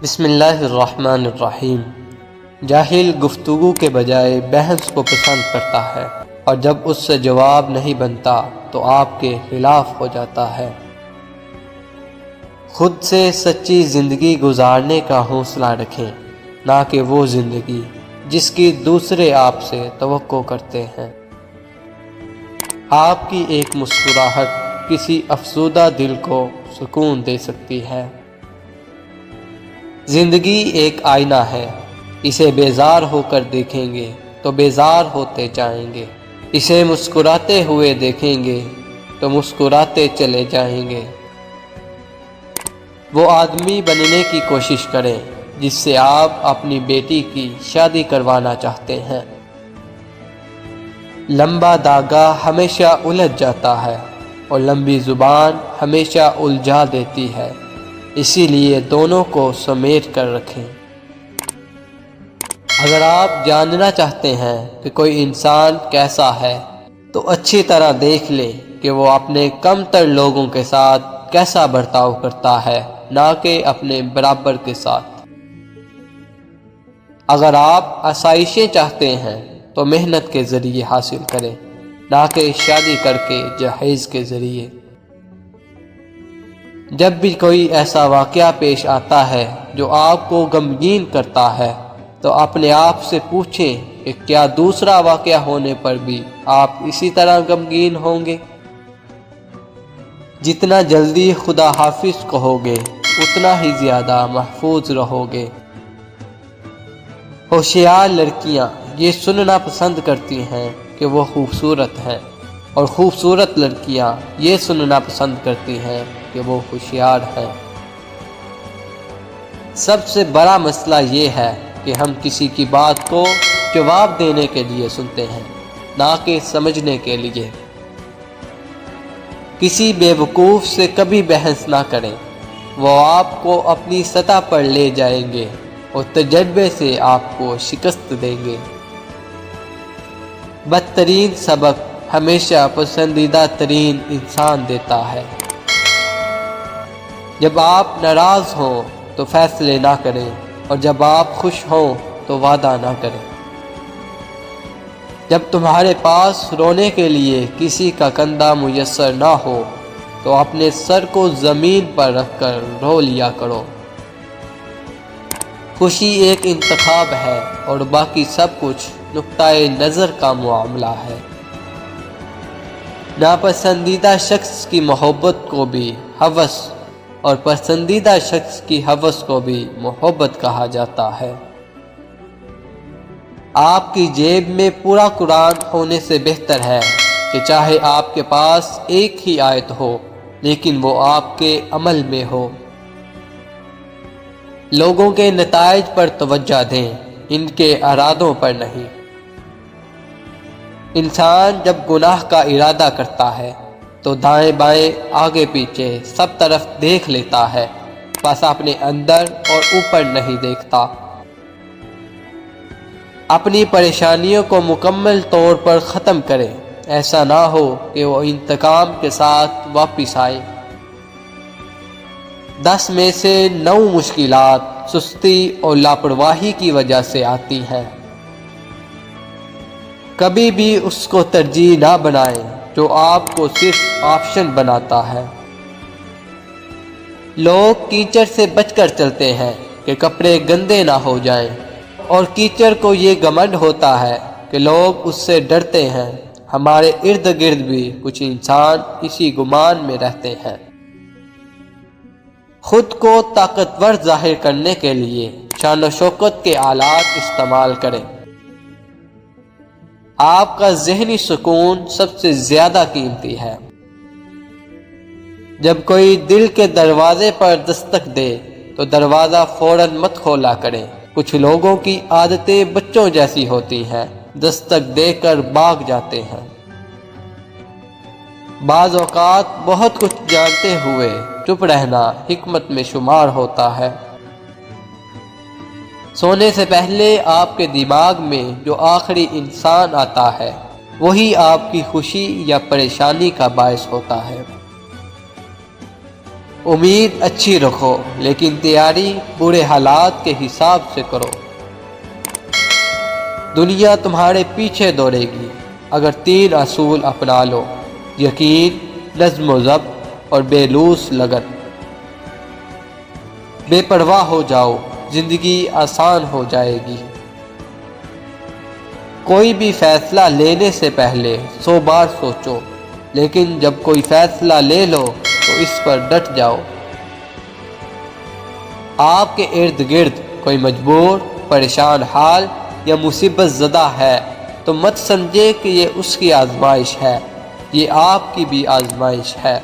بسم اللہ الرحمن الرحیم۔ جاہل گفتگو کے بجائے بحث کو پسند کرتا ہے، اور جب اس سے جواب نہیں بنتا تو آپ کے خلاف ہو جاتا ہے۔ خود سے سچی زندگی گزارنے کا حوصلہ رکھیں، نہ کہ وہ زندگی جس کی دوسرے آپ سے توقع کرتے ہیں۔ آپ کی ایک مسکراہٹ کسی افسردہ دل کو سکون دے سکتی ہے۔ زندگی ایک آئینہ ہے، اسے بیزار ہو کر دیکھیں گے تو بیزار ہوتے جائیں گے، اسے مسکراتے ہوئے دیکھیں گے تو مسکراتے چلے جائیں گے۔ وہ آدمی بننے کی کوشش کریں جس سے آپ اپنی بیٹی کی شادی کروانا چاہتے ہیں۔ لمبا دھاگا ہمیشہ الجھ جاتا ہے اور لمبی زبان ہمیشہ الجھا دیتی ہے، اسی لیے دونوں کو سمیٹ کر رکھیں۔ اگر آپ جاننا چاہتے ہیں کہ کوئی انسان کیسا ہے تو اچھی طرح دیکھ لیں کہ وہ اپنے کم تر لوگوں کے ساتھ کیسا برتاؤ کرتا ہے، نہ کہ اپنے برابر کے ساتھ۔ اگر آپ آسائشیں چاہتے ہیں تو محنت کے ذریعے حاصل کریں، نہ کہ شادی کر کے جہیز کے ذریعے۔ جب بھی کوئی ایسا واقعہ پیش آتا ہے جو آپ کو غمگین کرتا ہے تو اپنے آپ سے پوچھیں کہ کیا دوسرا واقعہ ہونے پر بھی آپ اسی طرح غمگین ہوں گے؟ جتنا جلدی خدا حافظ کہو گے اتنا ہی زیادہ محفوظ رہو گے۔ ہوشیار لڑکیاں یہ سننا پسند کرتی ہیں کہ وہ خوبصورت ہیں، اور خوبصورت لڑکیاں یہ سننا پسند کرتی ہیں کہ وہ ہوشیار ہیں۔ سب سے بڑا مسئلہ یہ ہے کہ ہم کسی کی بات کو جواب دینے کے لیے سنتے ہیں، نہ کہ سمجھنے کے لیے۔ کسی بے وقوف سے کبھی بحث نہ کریں، وہ آپ کو اپنی سطح پر لے جائیں گے اور تجربے سے آپ کو شکست دیں گے۔ بدترین سبق ہمیشہ پسندیدہ ترین انسان دیتا ہے۔ جب آپ ناراض ہوں تو فیصلے نہ کریں، اور جب آپ خوش ہوں تو وعدہ نہ کریں۔ جب تمہارے پاس رونے کے لیے کسی کا کندھا میسر نہ ہو تو اپنے سر کو زمین پر رکھ کر رو لیا کرو۔ خوشی ایک انتخاب ہے اور باقی سب کچھ نقطۂ نظر کا معاملہ ہے۔ ناپسندیدہ شخص کی محبت کو بھی ہوس اور پسندیدہ شخص کی ہوس کو بھی محبت کہا جاتا ہے۔ آپ کی جیب میں پورا قرآن ہونے سے بہتر ہے کہ چاہے آپ کے پاس ایک ہی آیت ہو لیکن وہ آپ کے عمل میں ہو۔ لوگوں کے نتائج پر توجہ دیں، ان کے ارادوں پر نہیں۔ انسان جب گناہ کا ارادہ کرتا ہے تو دائیں بائیں آگے پیچھے سب طرف دیکھ لیتا ہے، بس اپنے اندر اور اوپر نہیں دیکھتا۔ اپنی پریشانیوں کو مکمل طور پر ختم کرے، ایسا نہ ہو کہ وہ انتقام کے ساتھ واپس آئے۔ 10 میں سے 9 مشکلات سستی اور لاپرواہی کی وجہ سے آتی ہیں۔ کبھی بھی اس کو ترجیح نہ بنائیں جو آپ کو صرف آپشن بناتا ہے۔ لوگ کیچڑ سے بچ کر چلتے ہیں کہ کپڑے گندے نہ ہو جائیں، اور کیچڑ کو یہ گھمنڈ ہوتا ہے کہ لوگ اس سے ڈرتے ہیں۔ ہمارے ارد گرد بھی کچھ انسان اسی گمان میں رہتے ہیں۔ خود کو طاقتور ظاہر کرنے کے لیے شان و شوکت کے آلات استعمال کریں۔ آپ کا ذہنی سکون سب سے زیادہ قیمتی ہے۔ جب کوئی دل کے دروازے پر دستک دے تو دروازہ فوراً مت کھولا کریں۔ کچھ لوگوں کی عادتیں بچوں جیسی ہوتی ہیں، دستک دے کر بھاگ جاتے ہیں۔ بعض اوقات بہت کچھ جانتے ہوئے چپ رہنا حکمت میں شمار ہوتا ہے۔ سونے سے پہلے آپ کے دماغ میں جو آخری انسان آتا ہے وہی آپ کی خوشی یا پریشانی کا باعث ہوتا ہے۔ امید اچھی رکھو لیکن تیاری برے حالات کے حساب سے کرو۔ دنیا تمہارے پیچھے دوڑے گی اگر 3 اصول اپنا لو: یقین، نظم و ضبط اور بے لوث لگن۔ بے پرواہ ہو جاؤ، زندگی آسان ہو جائے گی۔ کوئی بھی فیصلہ لینے سے پہلے 100 بار سوچو، لیکن جب کوئی فیصلہ لے لو تو اس پر ڈٹ جاؤ۔ آپ کے ارد گرد کوئی مجبور، پریشان حال یا مصیبت زدہ ہے تو مت سمجھے کہ یہ اس کی آزمائش ہے، یہ آپ کی بھی آزمائش ہے۔